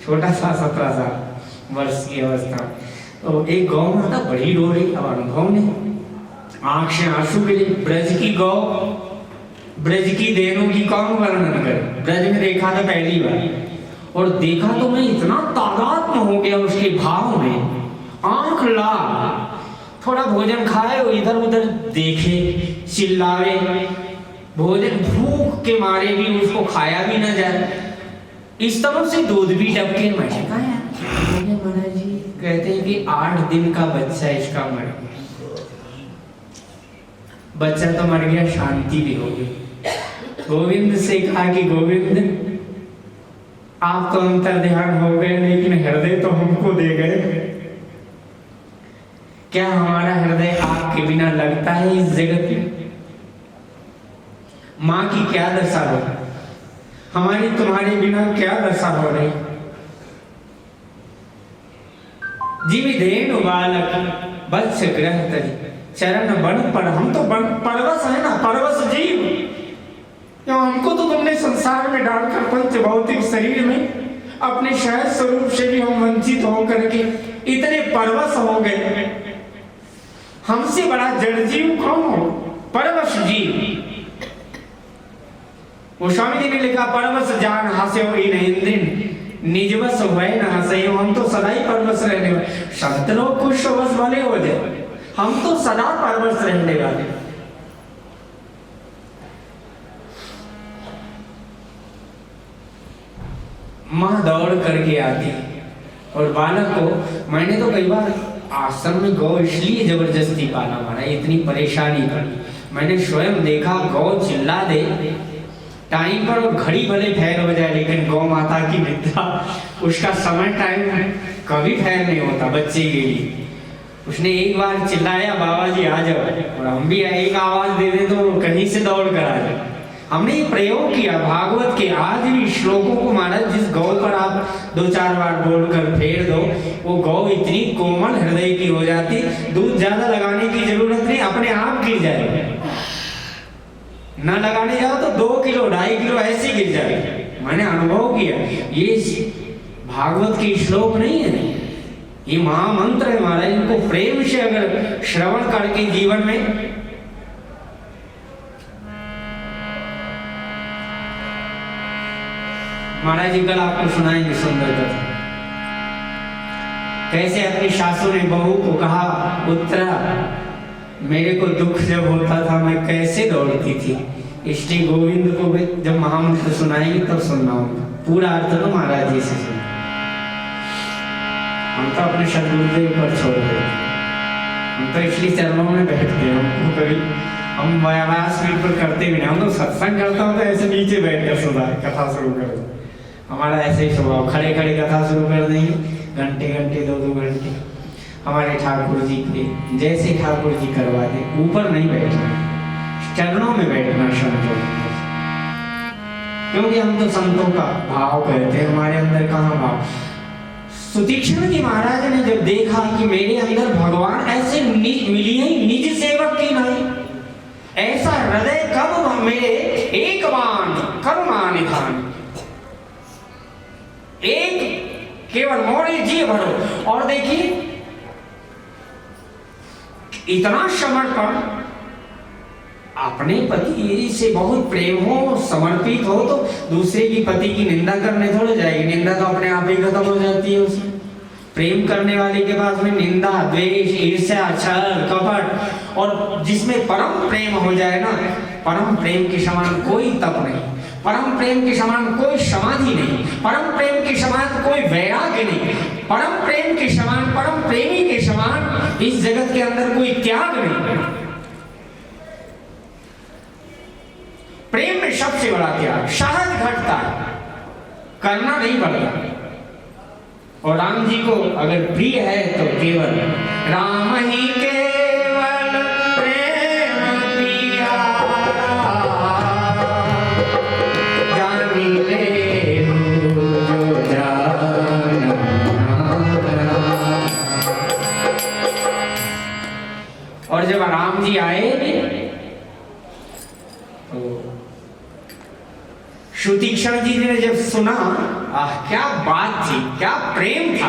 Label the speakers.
Speaker 1: छोटा सा 17 साल वर्ष की अवस्था। तो एक गौ माता बड़ी रो रही। अब अनुभव ने आंख से आंसू गिरे। ब्रज की गौ, ब्रज की देनों की कौन वर्णन करे। ब्रज में देखा था पहली बार, और देखा तो मैं इतना तादात्म हो गया उसके भाव में, आंख लाल। थोड़ा भोजन खाए और इधर उधर देखे, चिल्लावे। भोजन भूख के मारे भी उसको खाया भी न जाए। इस तरह से दूध भी टपके। मैंने कहा महाराज जी कहते हैं कि 8 दिन का बच्चा इसका मर गया। बच्चा तो मर गया, शांति भी हो गई। गोविंद से कहा कि गोविंद आप तो अंतर ध्यान हो गए, लेकिन हृदय तो हमको दे गए। क्या हमारा हृदय आपके बिना लगता है इस जगत में? माँ की क्या दशा हो, हमारी तुम्हारे बिना क्या दशा हो रही। जीविधेनु बालक वत्स ग्रह तरी चरण बन पर। हम तो परवश है ना, परवश जीव। क्यों हमको तो तुमने संसार में डालकर पंच भौतिक शरीर में अपने सहज स्वरूप से भी हम वंचित होकर के इतने परवश हो गए। हमसे बड़ा जड़ जीव कौन हो? परवश जीव। वो स्वामी जी ने लिखा परवश जान हंसे हो इन इंद्रिन निजवश भय न हंसे। हम तो सदा ही परवश रहने वाले। संत लोग खुश वश भले हो जाए, हम तो सदा परवश रहने वाले। माँ दौड़ करके आती और बालक को, मैंने तो कई बार आश्रम में गौ इसलिए जबरदस्ती पाला मारा, इतनी परेशानी पड़ी। मैंने स्वयं देखा गौ चिल्ला दे टाइम पर और घड़ी भले फैल हो जाए, लेकिन गौ माता की विद्या, उसका समय टाइम कभी फैल नहीं होता बच्चे के लिए। उसने एक बार चिल्लाया बाबा जी आ जाओ, और हम भी एक आवाज दे दे तो कहीं से दौड़ कर आ जाए। हमने ये प्रयोग किया भागवत के। आज भी श्लोकों को महाराज जिस गौ पर आप 2-4 बार बोलकर फेर दो, वो गौ इतनी कोमल हृदय की हो जाती, दूध ज्यादा लगाने की जरूरत नहीं, अपने आप गिर जाएगा। न लगाने जाओ तो 2 किलो 2.5 किलो ऐसे गिर जाएगा। मैंने अनुभव किया। ये भागवत के श्लोक नहीं है, ये महामंत्र है महाराज। इनको प्रेम से अगर श्रवण करके जीवन में, महाराज जी कल आपको सुनाएंगे सुंदर कथा। कैसे अपनी सासू ने बहू को कहा, उत्तरा मेरे को दुख जब होता था मैं कैसे दौड़ती थी। इसलिए गोविंद को जब महामंत्र सुनाएंगे तब तो सुनना होगा। पूरा अर्थ तो महाराज जी से सुना। हम तो अपने सदगुरुदेव पर छोड़ देते, हम तो इसलिए चरणों में बैठते हैं। हमको कभी हम व्यास बिल्कुल करते भी नहीं। हम तो सत्संग करता हूँ तो ऐसे नीचे बैठ कर सुना कथा शुरू कर दो। हमारा ऐसे ही स्वभाव, खड़े खड़े कथा शुरू कर देंगे, घंटे घंटे 2-2 घंटे। हमारे ठाकुर जी के जैसे ठाकुर जी करवा दे, ऊपर नहीं बैठना, चरणों में बैठना संतों। क्योंकि हम तो संतों का भाव कहते हैं, हमारे अंदर कहाँ भाव। सुतीक्ष्ण जी महाराज ने जब देखा कि मेरे अंदर भगवान ऐसे मिली है निज सेवक की नहीं, ऐसा हृदय कब मेरे एक बाण करुणा निधान, एक केवल मोरे जी भरो। और देखिए इतना समर्पण, अपने पति से बहुत प्रेम हो, समर्पित हो, तो दूसरे की पति की निंदा करने थोड़े जाएगी। निंदा तो अपने आप ही खत्म हो जाती है उसमें। प्रेम करने वाले के पास में निंदा, द्वेष, ईर्ष्या, छल, कपट, और जिसमें परम प्रेम हो जाए ना, परम प्रेम के समान कोई तप नहीं, परम प्रेम के समान कोई समाधि नहीं, परम प्रेम के समान कोई वैराग्य नहीं, परम प्रेम के समान, परम प्रेमी के समान इस जगत के अंदर कोई त्याग नहीं। प्रेम में सबसे बड़ा त्याग सहज घटता है, करना नहीं पड़ता। और राम जी को अगर प्रिय है तो केवल राम ही केवल प्रेम पिया, जानी ले जो जाना। और जब राम जी आए तो सुतीक्ष्ण जी ने जब सुना आह क्या बात थी, क्या प्रेम था।